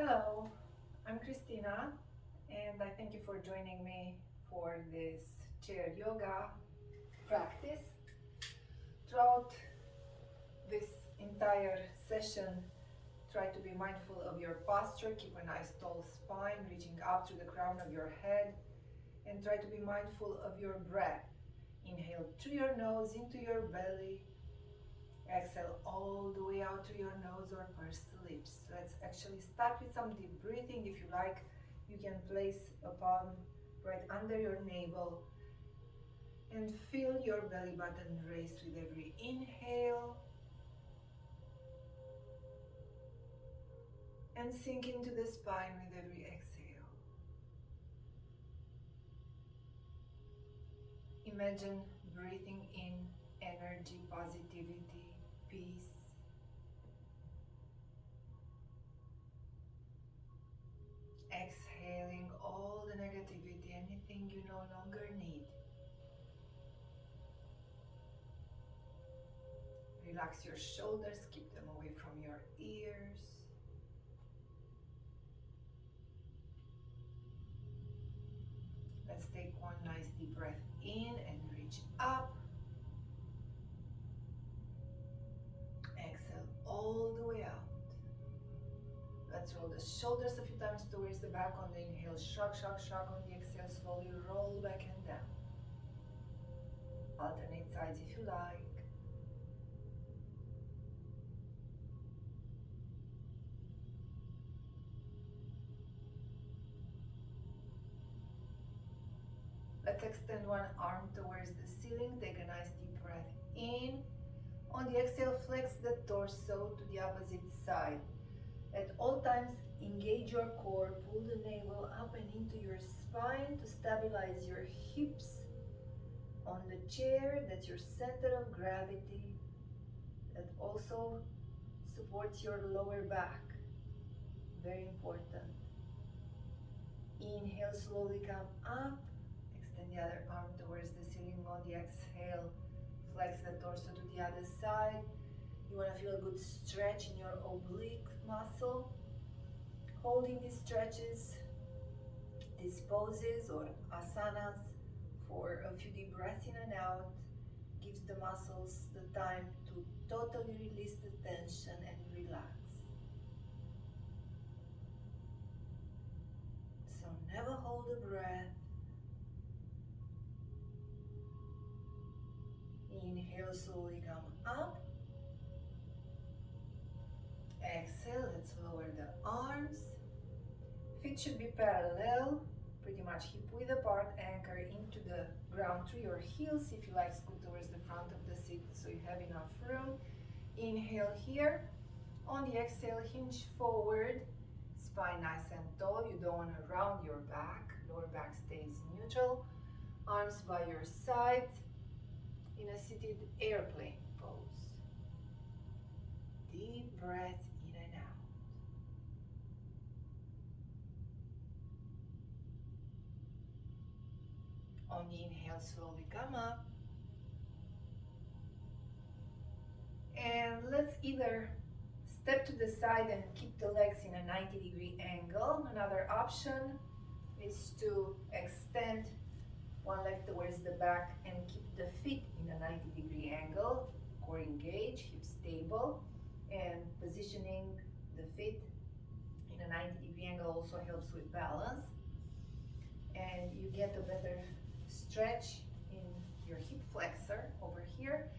Hello, I'm Christina, and I thank you for joining me for this chair yoga practice. Throughout this entire session, try to be mindful of your posture, keep a nice tall spine, reaching up to the crown of your head, and try to be mindful of your breath. Inhale through your nose into your belly, exhale all the way out through your nose or purse the lips. Let's actually start with some deep breathing. If you like, you can place a palm right under your navel and feel your belly button raise with every inhale and sink into the spine with every exhale. Imagine breathing in energy, positivity, peace. Exhaling all the negativity, anything you no longer need. Relax your shoulders, keep them away from your ears. Let's take one nice deep breath in and reach up. Exhale all the way out. Let's roll the shoulders a few times towards the back on the inhale. Shrug, shrug, shrug. On the exhale, slowly roll back and down. Alternate sides if you like. Let's extend one arm towards the ceiling. Take a nice deep breath in. On the exhale, flex the torso to the opposite side. At all times, engage your core, pull the navel up and into your spine to stabilize your hips on the chair. That's your center of gravity. That also supports your lower back. Very important. Inhale, slowly come up. Extend the other arm towards the ceiling. On the exhale, flex the torso to the other side. You want to feel a good stretch in your oblique muscle. Holding these stretches, these poses or asanas for a few deep breaths in and out gives the muscles the time to totally release the tension and relax. So never hold the breath. Inhale, slowly come up. Exhale, let's lower the arms. Feet should be parallel, pretty much hip width apart. Anchor into the ground through your heels. If you like, scoot towards the front of the seat so you have enough room. Inhale here. On the exhale, hinge forward. Spine nice and tall. You don't want to round your back. Lower back stays neutral. Arms by your sides in a seated airplane pose. Deep breath in and out. On the inhale, slowly come up. And let's either step to the side and keep the legs in a 90-degree angle. Another option is to extend one leg towards the back and keep the feet in a 90-degree angle. Core engaged, hips stable, and positioning the feet in a 90-degree angle also helps with balance. And you get a better stretch in your hip flexor over here.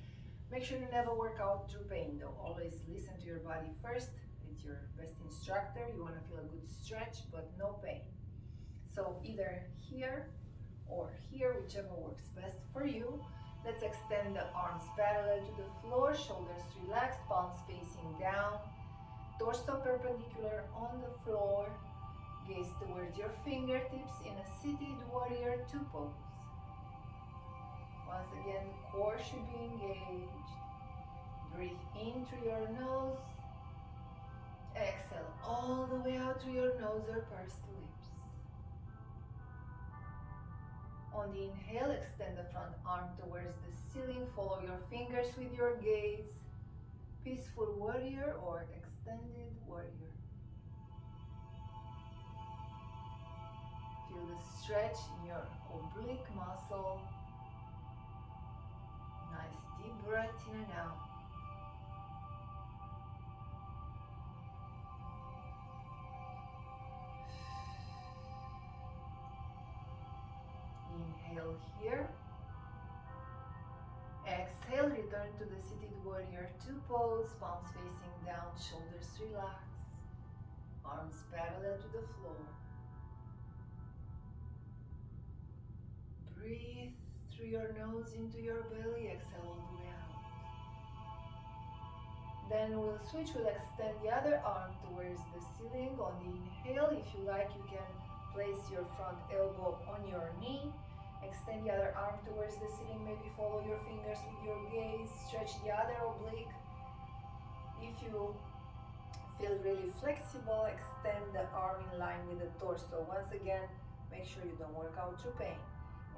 Make sure you never work out through pain though. Always listen to your body first. It's your best instructor. You want to feel a good stretch, but no pain. So either here or here, whichever works best for you. Let's extend the arms parallel to the floor, shoulders relaxed, palms facing down, torso perpendicular on the floor. Gaze towards your fingertips in a seated warrior two pose. Once again, the core should be engaged. Breathe in through your nose. Exhale all the way out through your nose or pursed lips. On the inhale, extend the front arm towards the ceiling. Follow your fingers with your gaze. Peaceful warrior or extended warrior. the stretch in your oblique muscle. Nice deep breath in and out. Inhale here. Exhale, return to the seated warrior two pose, palms facing down, shoulders relaxed, arms parallel to the floor. Breathe through your nose into your belly, exhale all the way out. Then we'll switch, we'll extend the other arm towards the ceiling. On the inhale, if you like, you can place your front elbow on your knee. Extend the other arm towards the ceiling, maybe follow your fingers with your gaze, stretch the other oblique. If you feel really flexible, extend the arm in line with the torso. Once again, make sure you don't work out through pain.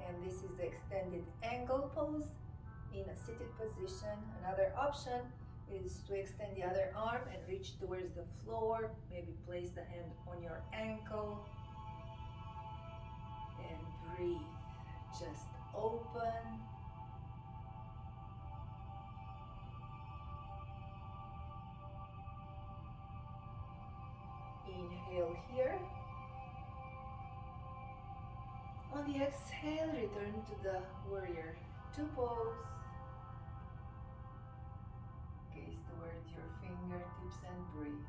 And this is the extended angle pose in a seated position. Another option is to extend the other arm and reach towards the floor, maybe place the hand on your ankle and breathe. Just open. Inhale here. On the exhale, return to the warrior two pose. Gaze towards your fingertips and breathe.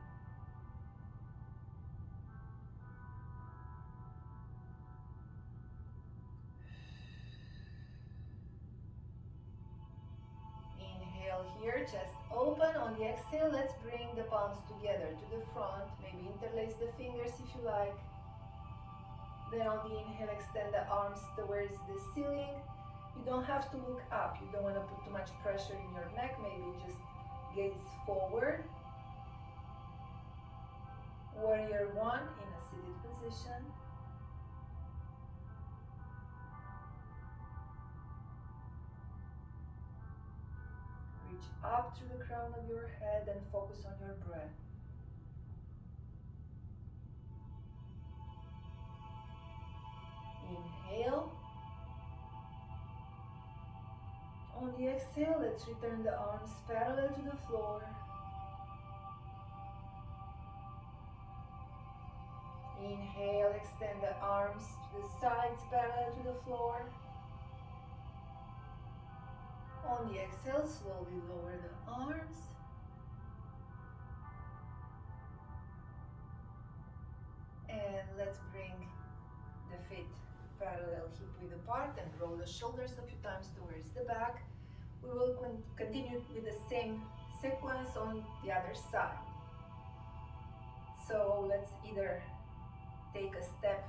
Here, chest open. On the exhale, let's bring the palms together to the front. Maybe interlace the fingers if you like. Then on the inhale, extend the arms towards the ceiling. You don't have to look up. You don't want to put too much pressure in your neck. Maybe just gaze forward. Warrior one in a seated position. Reach up through the crown of your head and focus on your breath. Inhale. On the exhale, let's return the arms parallel to the floor. Inhale, extend the arms to the sides parallel to the floor. On the exhale, slowly lower the arms. And let's bring the feet parallel, hip width apart, and roll the shoulders a few times towards the back. We will continue with the same sequence on the other side. So let's either take a step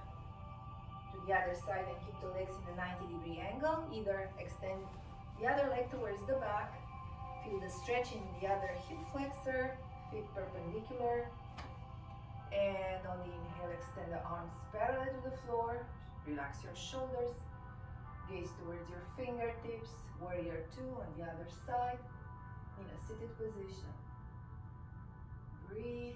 to the other side and keep the legs in a 90-degree angle, either extend the other leg towards the back, feel the stretch in the other hip flexor, feet perpendicular, and on the inhale, extend the arms parallel to the floor, relax your shoulders, gaze towards your fingertips, warrior two on the other side, in a seated position. Breathe.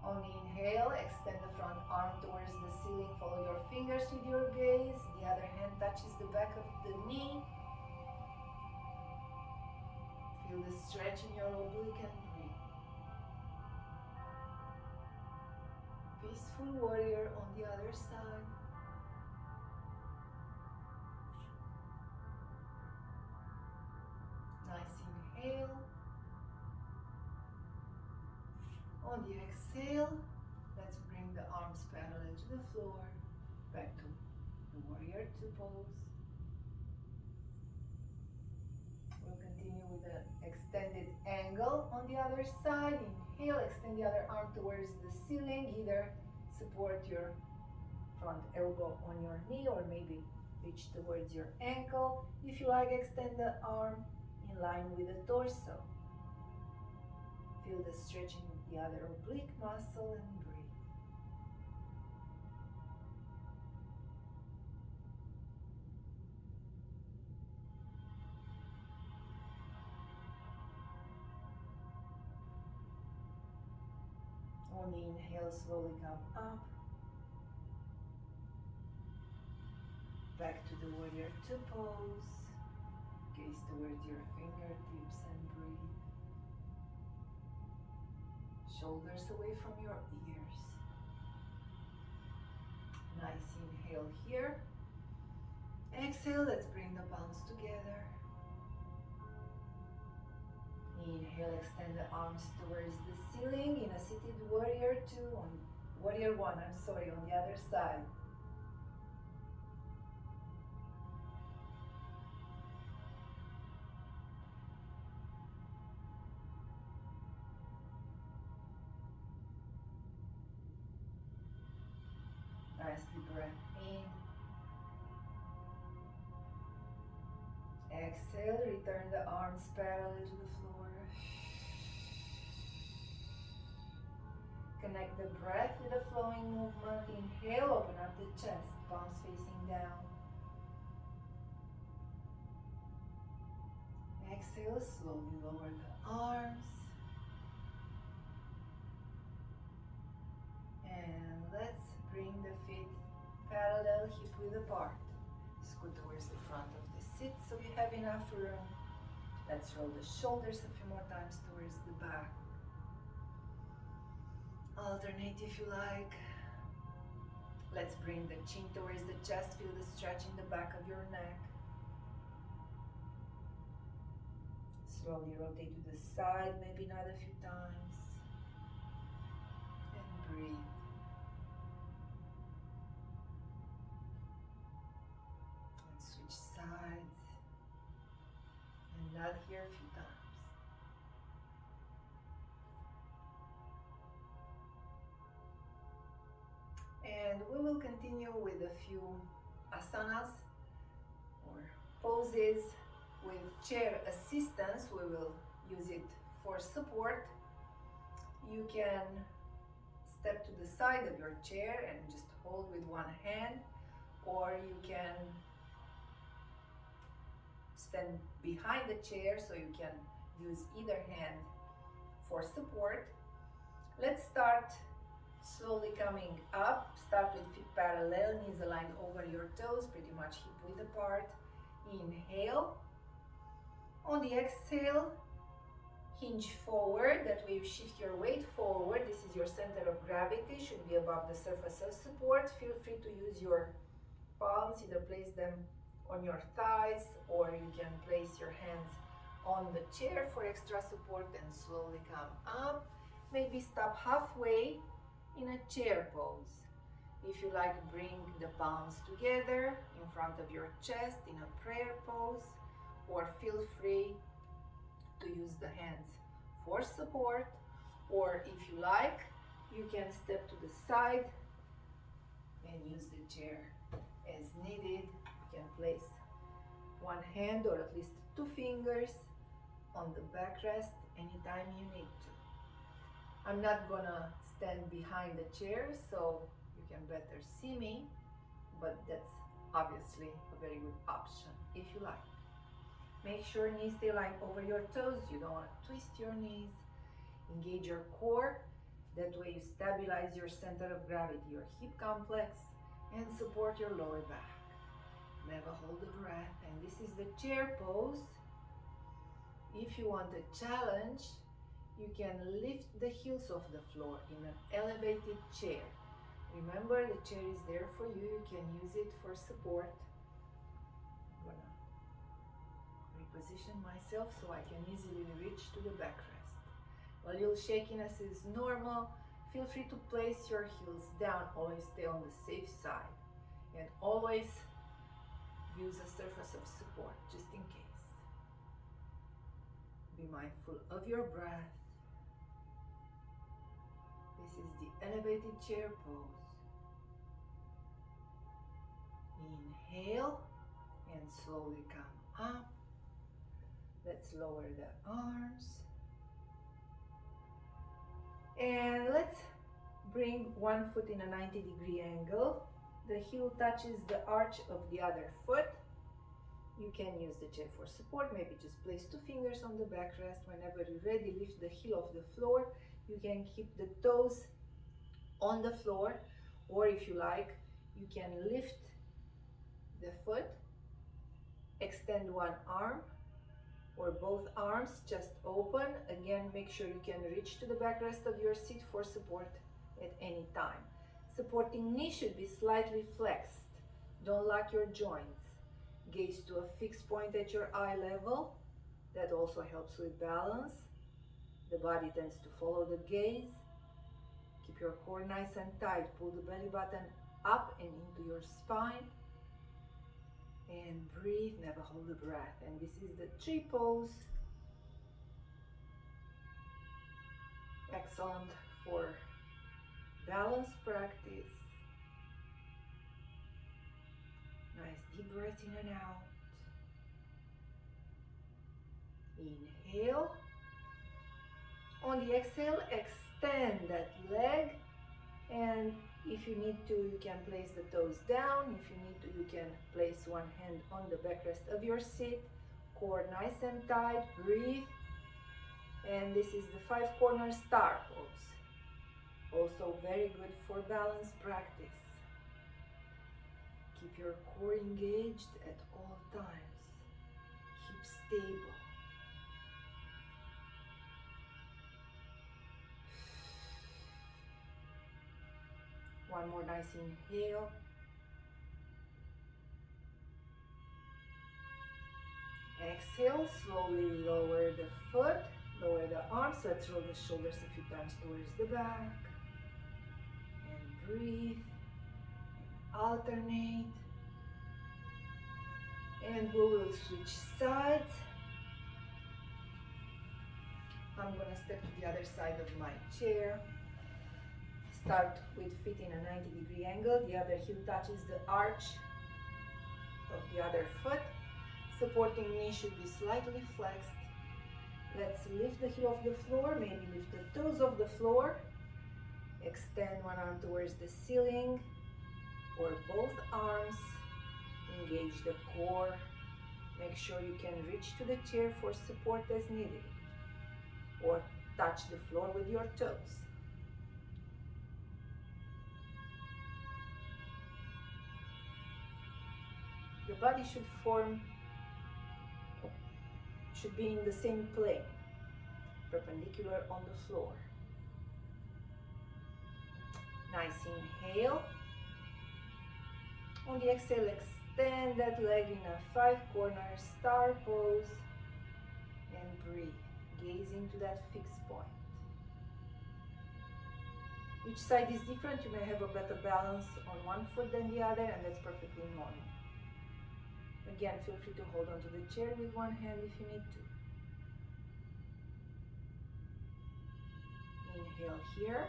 On the inhale, extend the front arm towards the ceiling, follow your fingers with your gaze, the other hand touches the back of the knee. Feel the stretch in your oblique and breathe. Peaceful warrior on the other side. Nice inhale. On the exhale, let's bring the arms parallel to the floor, back to the warrior two pose. We'll continue with the extended angle on the other side. Inhale, extend the other arm towards the ceiling, either support your front elbow on your knee or maybe reach towards your ankle. If you like, extend the arm in line with the torso. Feel the stretching of the other oblique muscle and breathe. On the inhale, slowly come up. Back to the warrior two pose. Gaze towards your fingertips and breathe. Shoulders away from your ears. Nice inhale here. Exhale, let's bring the palms together. Inhale, extend the arms towards the ceiling in a seated warrior two, on warrior one, on the other side. Nice deep breath in. Exhale, return the arms parallel to the floor. Connect the breath with the flowing movement. Inhale, open up the chest, palms facing down. Exhale, slowly lower the arms. And let's bring the feet parallel, hip width apart. Scoot towards the front of the seat so you have enough room. Let's roll the shoulders a few more times towards the back. Alternate if you like. Let's bring the chin towards the chest. Feel the stretch in the back of your neck. Slowly rotate to the side, maybe another few times. And breathe. And switch sides. And nod here a few times. And we will continue with a few asanas or poses with chair assistance. We will use it for support. You can step to the side of your chair and just hold with one hand, or you can stand behind the chair so you can use either hand for support. Let's start slowly coming up. Start with feet parallel, knees aligned over your toes, pretty much hip width apart. Inhale. On the exhale, hinge forward. That way you shift your weight forward. This is your center of gravity, should be above the surface of support. Feel free to use your palms, either place them on your thighs or you can place your hands on the chair for extra support and slowly come up. Maybe stop halfway in a chair pose. If you like, bring the palms together in front of your chest in a prayer pose, or feel free to use the hands for support, or if you like, you can step to the side and use the chair as needed. You can place one hand or at least two fingers on the backrest anytime you need to. I'm not gonna stand behind the chair so you can better see me, but that's obviously a very good option if you like. Make sure knees stay aligned over your toes. You don't want to twist your knees. Engage your core. That way you stabilize your center of gravity, your hip complex, and support your lower back. Never hold the breath. And this is the chair pose. If you want a challenge, you can lift the heels off the floor in an elevated chair. Remember, the chair is there for you. You can use it for support. I'm gonna reposition myself so I can easily reach to the backrest. A little shakiness is normal. Feel free to place your heels down. Always stay on the safe side. And always use a surface of support, just in case. Be mindful of your breath. This is the elevated chair pose. Inhale and slowly come up. Let's lower the arms. And let's bring one foot in a 90-degree angle. The heel touches the arch of the other foot. You can use the chair for support. Maybe just place two fingers on the backrest. Whenever you're ready, lift the heel off the floor. You can keep the toes on the floor, or if you like, you can lift the foot, extend one arm or both arms, just open. Again, make sure you can reach to the backrest of your seat for support at any time. Supporting knee should be slightly flexed. Don't lock your joints. Gaze to a fixed point at your eye level. That also helps with balance. The body tends to follow the gaze. Keep your core nice and tight. Pull the belly button up and into your spine. And breathe, never hold the breath. And this is the tree pose. Excellent for balance practice. Nice deep breath in and out. Inhale. On the exhale, extend that leg, and if you need to, you can place the toes down. If you need to, you can place one hand on the backrest of your seat. Core nice and tight. Breathe. And this is the 5-corner star pose. Also very good for balance practice. Keep your core engaged at all times. Keep stable. One more nice inhale. Exhale, slowly lower the foot, lower the arms. Let's roll the shoulders a few times towards the back. And breathe. Alternate. And we will switch sides. I'm going to step to the other side of my chair. Start with feet in a 90-degree angle. The other heel touches the arch of the other foot. Supporting knee should be slightly flexed. Let's lift the heel off the floor, maybe lift the toes off the floor. Extend one arm towards the ceiling or both arms. Engage the core. Make sure you can reach to the chair for support as needed, or touch the floor with your toes. Your body should be in the same plane, perpendicular on the floor. Nice inhale. On the exhale, extend that leg in a 5-corner star pose and breathe. Gaze into that fixed point. Each side is different. You may have a better balance on one foot than the other, and that's perfectly normal. Again, feel free to hold onto the chair with one hand if you need to. Inhale here.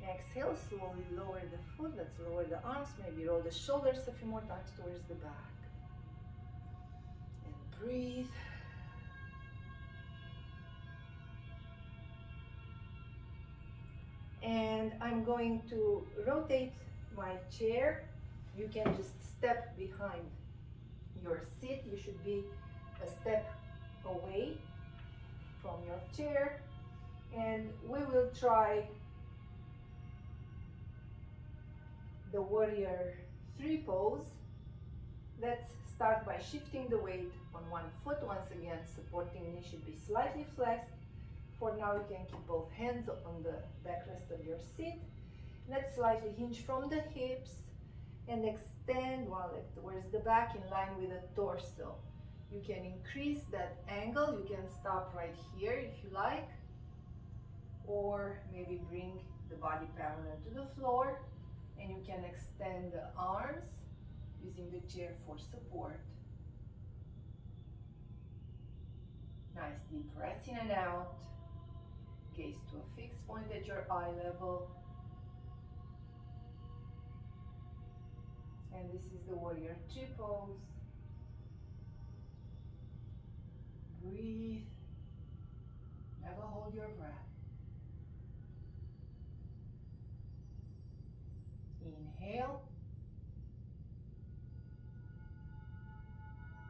Exhale, slowly lower the foot. Let's lower the arms. Maybe roll the shoulders a few more times towards the back. And breathe. And I'm going to rotate my chair. You can just step behind your seat. You should be a step away from your chair. And we will try the warrior 3 pose. Let's start by shifting the weight on one foot. Once again, supporting knee should be slightly flexed. For now, you can keep both hands on the backrest of your seat. Let's slightly hinge from the hips and extend one leg towards the back in line with the torso. You can increase that angle. You can stop right here if you like, or maybe bring the body parallel to the floor, and you can extend the arms using the chair for support. Nice deep breath in and out. Gaze to a fixed point at your eye level. And this is the warrior 2 pose. Breathe. Never hold your breath. Inhale.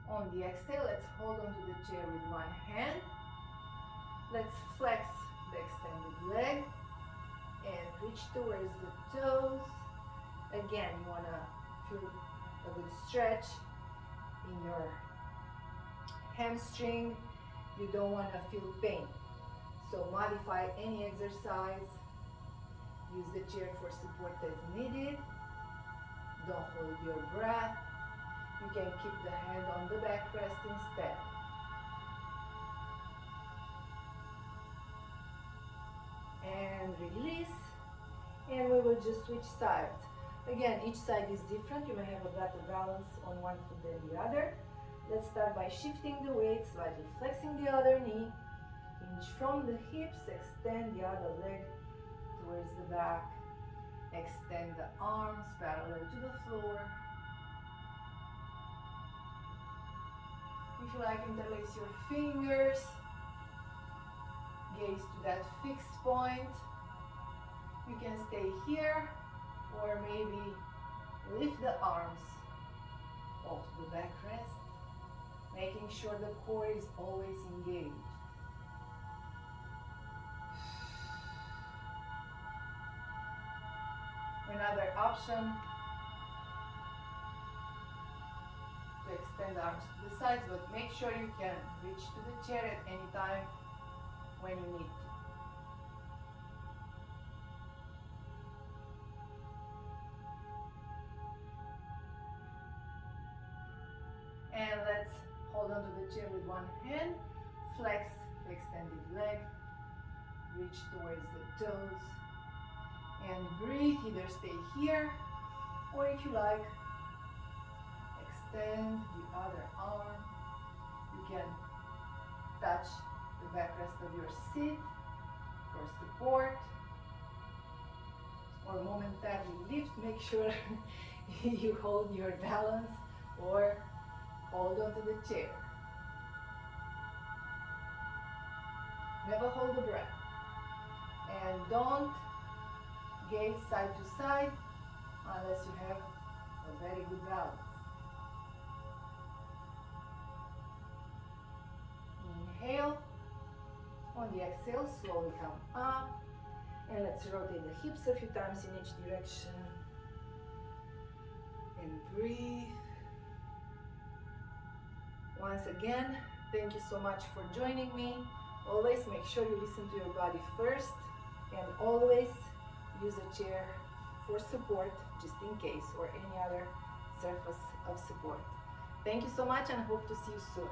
On the exhale, let's hold onto the chair with one hand. Let's flex the extended leg and reach towards the toes. Again, you want to feel a good stretch in your hamstring. You don't want to feel pain. So modify any exercise. Use the chair for support as needed. Don't hold your breath. You can keep the hand on the backrest instead. And release. And we will just switch sides. Again, each side is different. You may have a better balance on one foot than the other. Let's start by shifting the weight, slightly flexing the other knee. Hinge from the hips, extend the other leg towards the back. Extend the arms parallel to the floor. If you like, interlace your fingers. Gaze to that fixed point. You can stay here or maybe lift the arms off the backrest, making sure the core is always engaged. Another option to extend the arms to the sides, but make sure you can reach to the chair at any time when you need to. And let's hold on to the chair with one hand, flex the extended leg, reach towards the toes, and breathe. Either stay here, or if you like, extend the other arm. You can touch the backrest of your seat for support, or momentarily lift. Make sure you hold your balance, or hold on to the chair. Never hold the breath. And don't gaze side to side unless you have a very good balance. Inhale. On the exhale, slowly come up. And let's rotate the hips a few times in each direction. And breathe. Once again, thank you so much for joining me. Always make sure you listen to your body first, and always use a chair for support just in case, or any other surface of support. Thank you so much, and hope to see you soon.